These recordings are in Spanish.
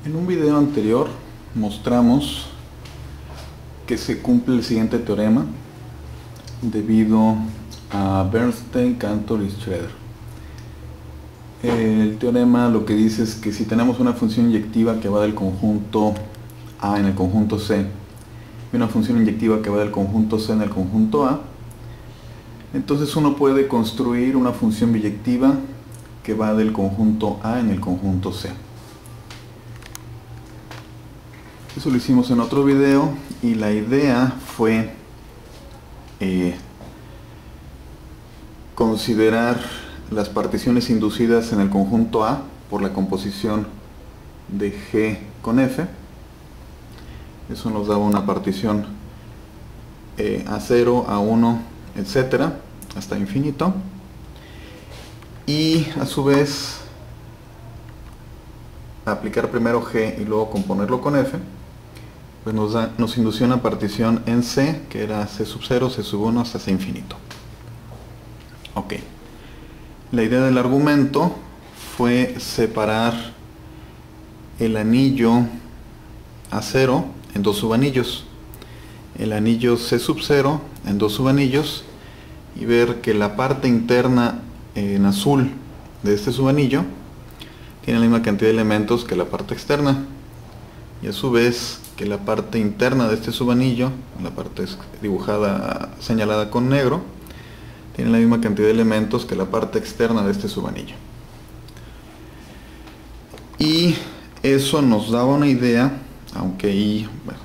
En un video anterior mostramos que se cumple el siguiente teorema debido a Bernstein, Cantor y Schroeder. El teorema lo que dice es que si tenemos una función inyectiva que va del conjunto A en el conjunto C y una función inyectiva que va del conjunto C en el conjunto A, entonces uno puede construir una función biyectiva que va del conjunto A en el conjunto C. Eso lo hicimos en otro video y la idea fue considerar las particiones inducidas en el conjunto A por la composición de G con F. Eso nos daba una partición A0, A1, etcétera, hasta infinito. Y a su vez aplicar primero G y luego componerlo con F, pues nos indució una partición en C, que era C sub 0, C sub 1 hasta C infinito. Ok. La idea del argumento fue separar el anillo A0 en dos subanillos, el anillo C sub 0 en dos subanillos, y ver que la parte interna en azul de este subanillo tiene la misma cantidad de elementos que la parte externa, y a su vez que la parte interna de este subanillo, la parte dibujada, señalada con negro, tiene la misma cantidad de elementos que la parte externa de este subanillo. Y eso nos daba una idea,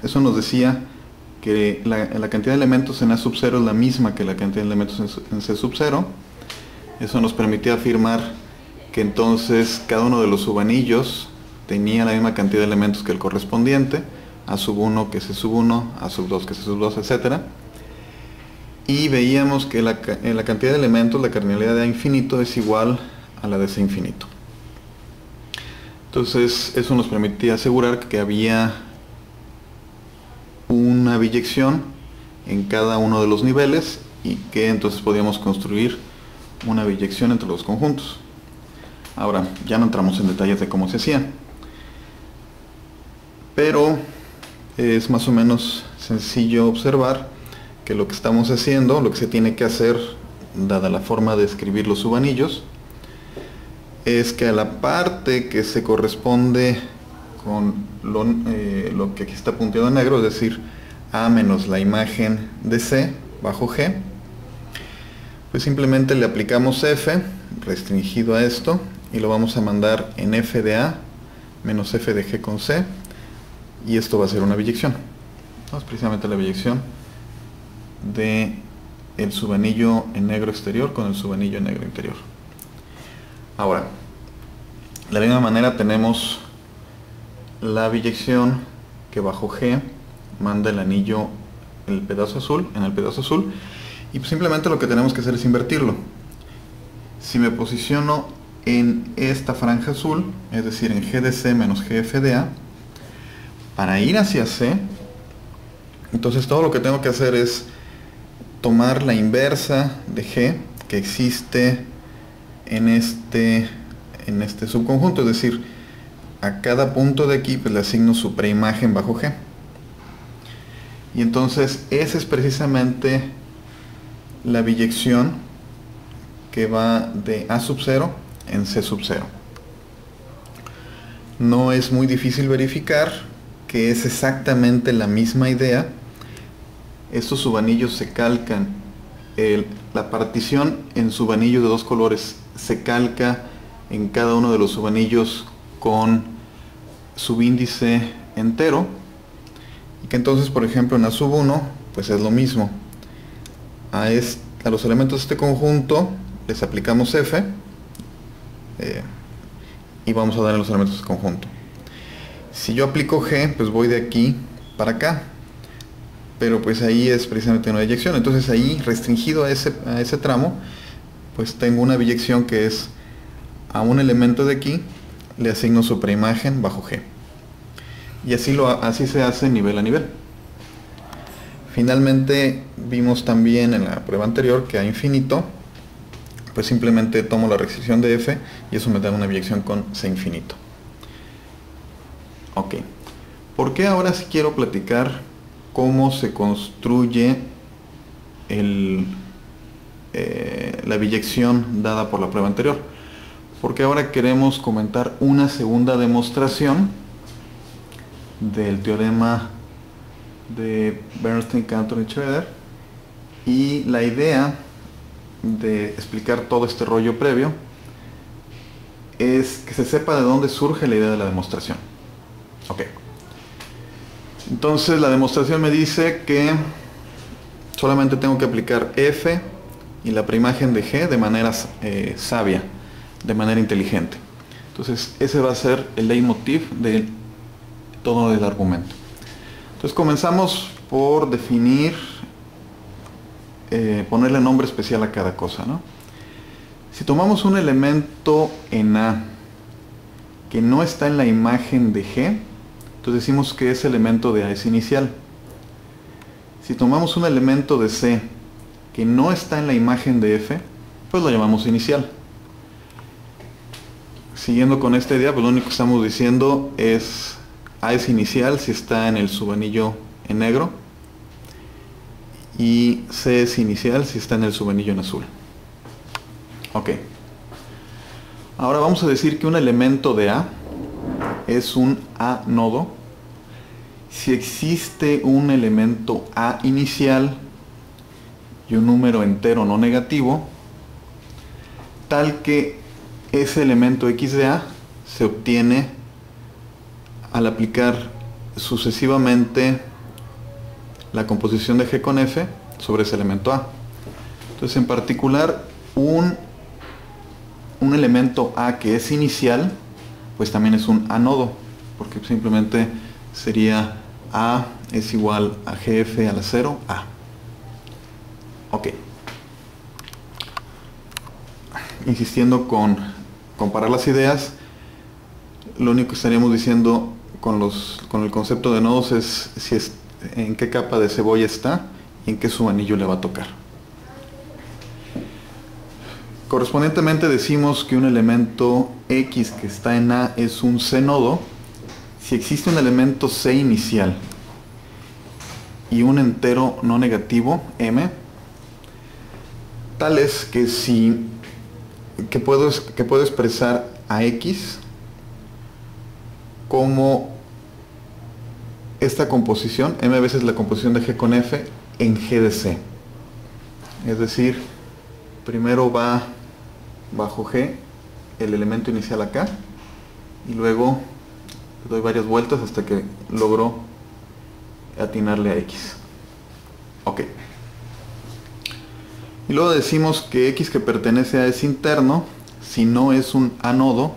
eso nos decía que la cantidad de elementos en A sub 0 es la misma que la cantidad de elementos en C sub 0. Eso nos permitía afirmar que entonces cada uno de los subanillos tenía la misma cantidad de elementos que el correspondiente, A sub 1 que C sub 1, A sub 2 que C sub 2, etc. Y veíamos que la cantidad de elementos, la cardinalidad de A infinito, es igual a la de C infinito. Entonces eso nos permitía asegurar que había una biyección en cada uno de los niveles y que entonces podíamos construir una biyección entre los conjuntos. Ahora, ya no entramos en detalles de cómo se hacía, pero es más o menos sencillo observar que lo que estamos haciendo, lo que se tiene que hacer, dada la forma de escribir los subanillos, es que a la parte que se corresponde con lo que aquí está punteado en negro, es decir, A menos la imagen de C bajo G, pues simplemente le aplicamos F restringido a esto y lo vamos a mandar en F de A menos F de G con C, y esto va a ser una biyección. Es precisamente la biyección de el subanillo en negro exterior con el subanillo en negro interior. Ahora, de la misma manera tenemos la biyección que bajo G manda el anillo en el pedazo azul, y pues simplemente lo que tenemos que hacer es invertirlo. Si me posiciono en esta franja azul, es decir, en G de C menos GF de A, para ir hacia C, entonces todo lo que tengo que hacer es tomar la inversa de G que existe en este subconjunto, es decir, a cada punto de aquí pues le asigno su preimagen bajo G. Y entonces esa es precisamente la biyección que va de A sub 0 en C sub 0. No es muy difícil verificar que es exactamente la misma idea. Estos subanillos se calcan, la partición en subanillos de dos colores se calca en cada uno de los subanillos con subíndice entero, y que entonces, por ejemplo, en A sub 1 pues es lo mismo. A los elementos de este conjunto les aplicamos F y vamos a dar en los elementos de este conjunto. Si yo aplico G, pues voy de aquí para acá, pero pues ahí es precisamente una biyección. Entonces ahí, restringido a ese tramo, pues tengo una biyección que es a un elemento de aquí le asigno su preimagen bajo G, y así se hace nivel a nivel. Finalmente vimos también en la prueba anterior que a infinito pues simplemente tomo la restricción de F y eso me da una biyección con C infinito. Ok. ¿Por qué ahora sí quiero platicar cómo se construye la biyección dada por la prueba anterior? Porque ahora queremos comentar una segunda demostración del teorema de Bernstein, Cantor y Schroeder, y la idea de explicar todo este rollo previo es que se sepa de dónde surge la idea de la demostración. Ok. Entonces la demostración me dice que solamente tengo que aplicar f y la preimagen de g de manera sabia, de manera inteligente. Entonces ese va a ser el leitmotiv de todo el argumento. Entonces comenzamos por definir, ponerle nombre especial a cada cosa, ¿no? Si tomamos un elemento en A que no está en la imagen de G, entonces decimos que ese elemento de A es inicial. Si tomamos un elemento de C que no está en la imagen de F, pues lo llamamos inicial. Siguiendo con esta idea, pues lo único que estamos diciendo es A es inicial si está en el subanillo en negro y C es inicial si está en el subanillo en azul. Ok. Ahora vamos a decir que un elemento de A es un A nodo si existe un elemento A inicial y un número entero no negativo tal que ese elemento X de A se obtiene al aplicar sucesivamente la composición de G con F sobre ese elemento A. Entonces, en particular, un elemento A que es inicial, pues también es un A nodo, porque simplemente sería A es igual a GF a la 0, A. Ok. Insistiendo con comparar las ideas, lo único que estaríamos diciendo con el concepto de nodos es en qué capa de cebolla está y en qué subanillo le va a tocar. Correspondientemente decimos que un elemento X que está en A es un C nodo si existe un elemento C inicial y un entero no negativo M, tal es que puedo expresar a X como esta composición, M veces la composición de G con F en G de C. Es decir, primero va bajo G el elemento inicial acá y luego doy varias vueltas hasta que logro atinarle a X. Ok. Y luego decimos que X que pertenece a es interno si no es un A nodo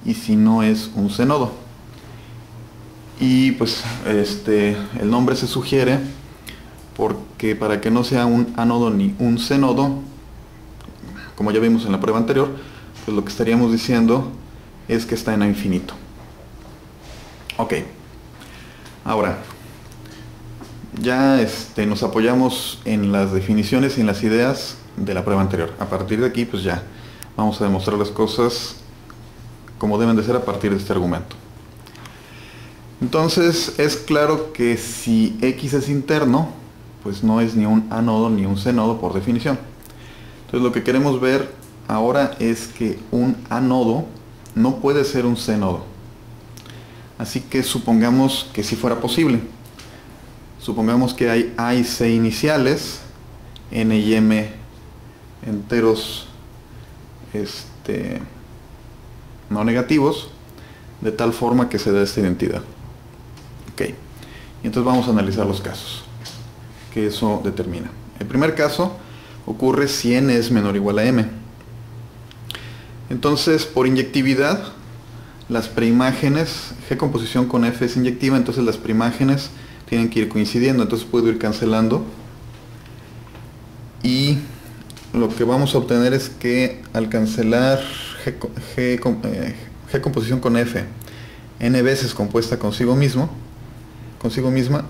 y si no es un C nodo. Y pues el nombre se sugiere porque para que no sea un A nodo ni un C nodo, como ya vimos en la prueba anterior, pues lo que estaríamos diciendo es que está en A infinito. Ok. Ahora, ya nos apoyamos en las definiciones y en las ideas de la prueba anterior. A partir de aquí, pues ya vamos a demostrar las cosas como deben de ser a partir de este argumento. Entonces, es claro que si X es interno, pues no es ni un A nodo ni un C nodo por definición. Entonces, lo que queremos ver ahora es que un A nodo no puede ser un C nodo. Así que supongamos que si fuera posible. Supongamos que hay A y C iniciales, N y M enteros no negativos, de tal forma que se da esta identidad. Ok. Y entonces vamos a analizar los casos que eso determina. El primer caso ocurre si N es menor o igual a M. Entonces, por inyectividad, las preimágenes, G composición con F es inyectiva, entonces las preimágenes tienen que ir coincidiendo, entonces puedo ir cancelando y lo que vamos a obtener es que al cancelar G composición con F n veces compuesta consigo misma,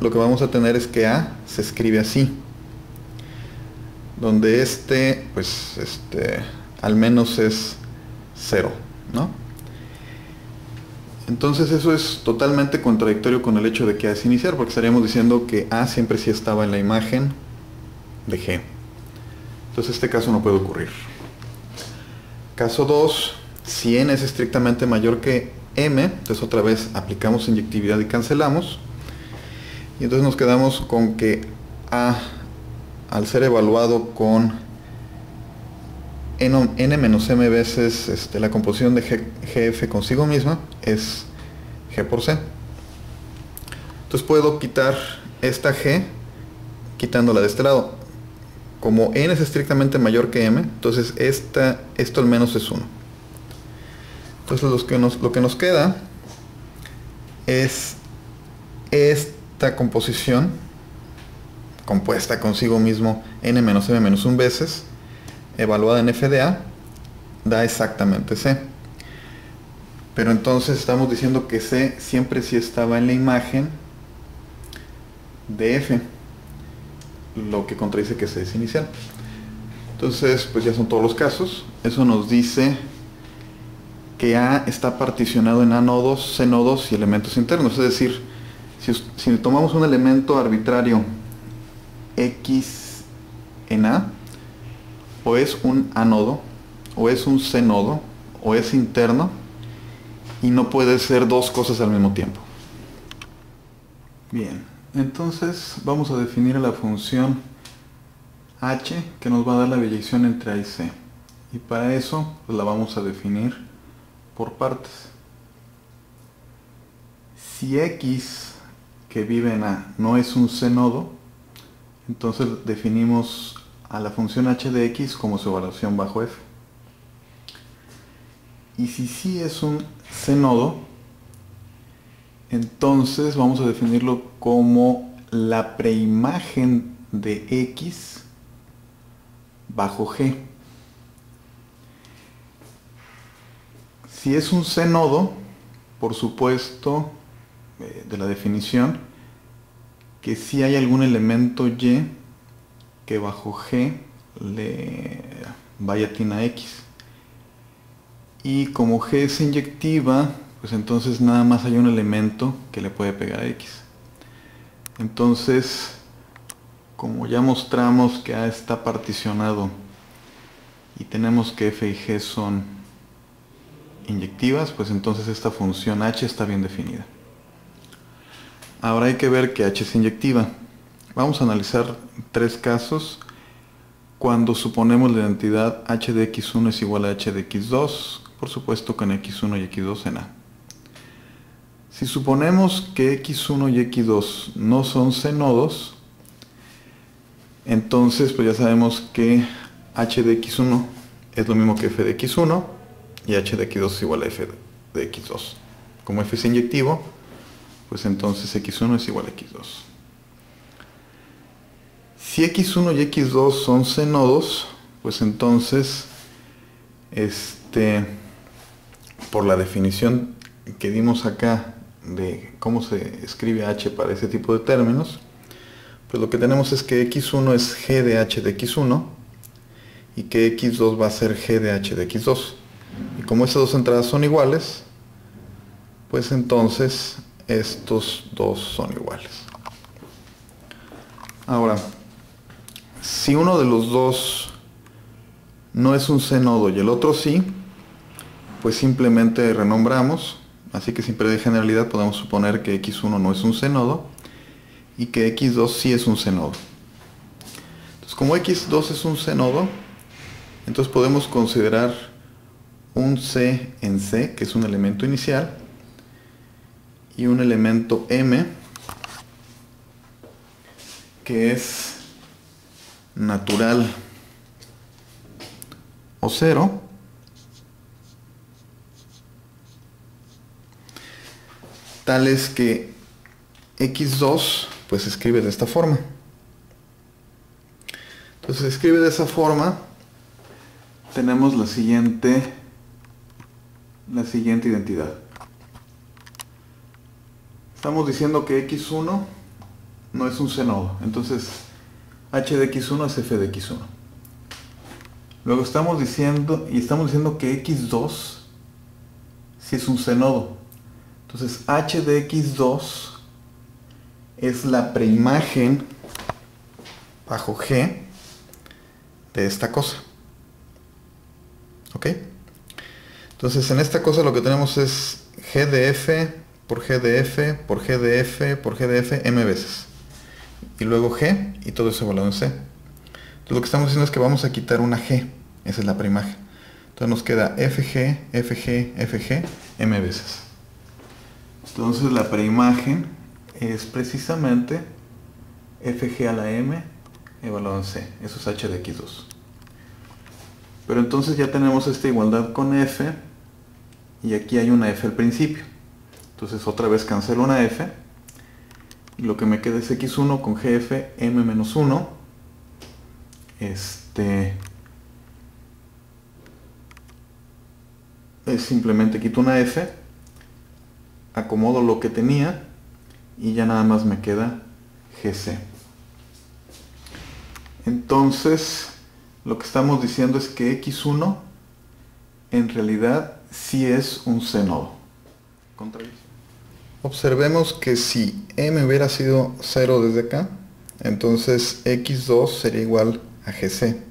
lo que vamos a tener es que A se escribe así, donde al menos es 0, ¿no? Entonces eso es totalmente contradictorio con el hecho de que A es inicial, porque estaríamos diciendo que A siempre sí estaba en la imagen de G. Entonces este caso no puede ocurrir. Caso 2, si n es estrictamente mayor que m, entonces otra vez aplicamos inyectividad y cancelamos. Y entonces nos quedamos con que A, al ser evaluado con n menos m veces la composición de GF consigo misma, es G por C. Entonces puedo quitar esta G quitándola de este lado. Como n es estrictamente mayor que m, entonces esto al menos es 1. Entonces lo que nos queda es esta composición compuesta consigo mismo n menos m menos 1 veces, evaluada en f de A, da exactamente C. Pero entonces estamos diciendo que C siempre sí estaba en la imagen de F, lo que contradice que C es inicial. Entonces, pues ya son todos los casos. Eso nos dice que A está particionado en A nodos, C nodos y elementos internos. Es decir, si tomamos un elemento arbitrario X en A, o es un A nodo, o es un C nodo, o es interno, y no puede ser dos cosas al mismo tiempo. Bien, entonces vamos a definir a la función h que nos va a dar la biyección entre A y C. Y para eso pues la vamos a definir por partes. Si x que vive en A no es un C nodo, entonces definimos a la función h de x como su evaluación bajo f. Y si sí es un C nodo, entonces vamos a definirlo como la preimagen de x bajo G. Si es un C nodo, por supuesto, de la definición, que si hay algún elemento y que bajo G le vaya a X. Y como G es inyectiva, pues entonces nada más hay un elemento que le puede pegar a X. Entonces, como ya mostramos que A está particionado y tenemos que F y G son inyectivas, pues entonces esta función h está bien definida. Ahora hay que ver que h es inyectiva. Vamos a analizar tres casos cuando suponemos la identidad h de x1 es igual a h de x2, por supuesto con x1 y x2 en A. Si suponemos que x1 y x2 no son C nodos, entonces pues ya sabemos que h de x1 es lo mismo que f de x1 y h de x2 es igual a f de x2. Como f es inyectivo, pues entonces x1 es igual a x2. Si x1 y x2 son C nodos, pues entonces por la definición que dimos acá de cómo se escribe h para ese tipo de términos, pues lo que tenemos es que x1 es g de h de x1 y que x2 va a ser g de h de x2. Y como estas dos entradas son iguales, pues entonces estos dos son iguales. Ahora, si uno de los dos no es un C nodo y el otro sí, pues simplemente renombramos. Así que sin perder generalidad podemos suponer que x1 no es un C nodo y que x2 sí es un C nodo. Entonces, como x2 es un C nodo, entonces podemos considerar un C en C, que es un elemento inicial, y un elemento M, que es natural o cero, tal es que x2 pues se escribe de esta forma. Entonces se escribe de esa forma, tenemos la siguiente identidad. Estamos diciendo que x1 no es un C nodo, entonces h de x1 es f de x1. Luego estamos diciendo que x2 sí es un C nodo. Entonces h de x2 es la preimagen bajo g de esta cosa. ¿Ok? Entonces en esta cosa lo que tenemos es g de f por g de f por g de f por g de f m veces. Y luego g y todo eso evaluado en c. Entonces lo que estamos haciendo es que vamos a quitar una g. Esa es la preimagen. Entonces nos queda fg, fg, fg, m veces. Entonces la preimagen es precisamente fg a la m evaluado en c. Eso es h de x2. Pero entonces ya tenemos esta igualdad con f y aquí hay una f al principio. Entonces otra vez cancelo una f y lo que me queda es x1 con gf m menos 1. Simplemente quito una f, acomodo lo que tenía y ya nada más me queda gc. Entonces lo que estamos diciendo es que x1 en realidad sí es un c-nodo. Contradicción. Observemos que si m hubiera sido 0 desde acá, entonces x2 sería igual a gc.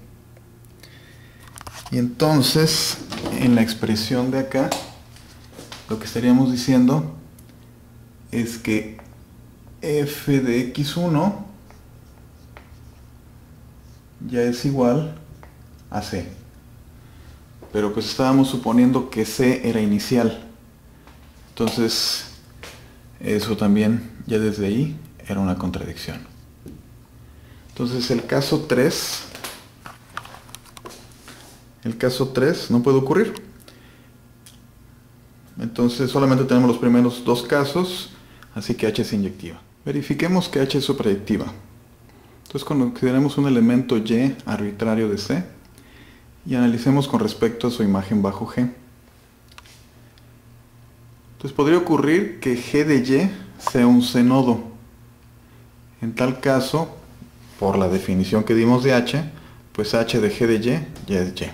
Y entonces en la expresión de acá lo que estaríamos diciendo es que f de x1 ya es igual a c. Pero pues estábamos suponiendo que c era inicial. Entonces eso también ya desde ahí era una contradicción. Entonces el caso 3 no puede ocurrir. Entonces solamente tenemos los primeros dos casos, así que h es inyectiva. Verifiquemos que h es suprayectiva. Entonces consideremos un elemento y arbitrario de C y analicemos con respecto a su imagen bajo G. Entonces podría ocurrir que G de Y sea un C-nodo. En tal caso, por la definición que dimos de H, pues H de G de Y ya es Y.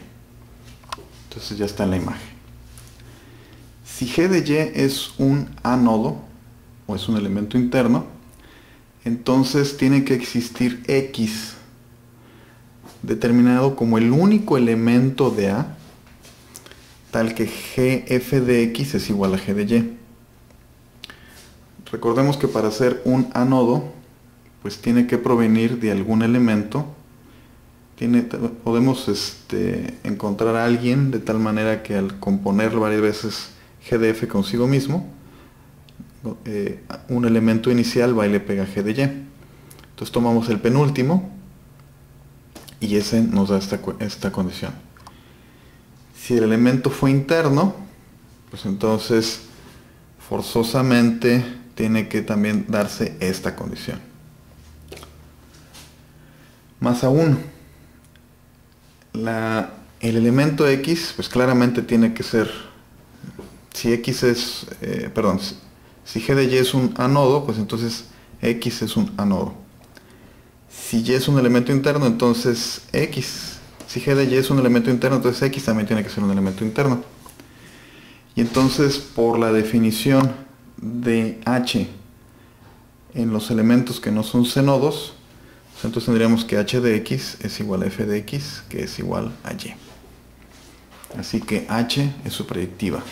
Entonces ya está en la imagen. Si G de Y es un A-nodo, o es un elemento interno, entonces tiene que existir X determinado como el único elemento de A, tal que GF de X es igual a G de Y. Recordemos que para ser un A-nodo, pues tiene que provenir de algún elemento. Podemos encontrar a alguien de tal manera que al componer varias veces G de F consigo mismo, un elemento inicial va y le pega G de Y. Entonces tomamos el penúltimo y ese nos da esta condición. Si el elemento fue interno, pues entonces forzosamente tiene que también darse esta condición. Más aún, el elemento X pues claramente tiene que ser, si X es, si G de Y es un A-nodo, pues entonces X es un A-nodo. Si Y es un elemento interno, entonces X. Si G de Y es un elemento interno, entonces X también tiene que ser un elemento interno. Y entonces, por la definición de H en los elementos que no son C-nodos, pues entonces tendríamos que H de X es igual a F de X, que es igual a Y. Así que H es suprayectiva.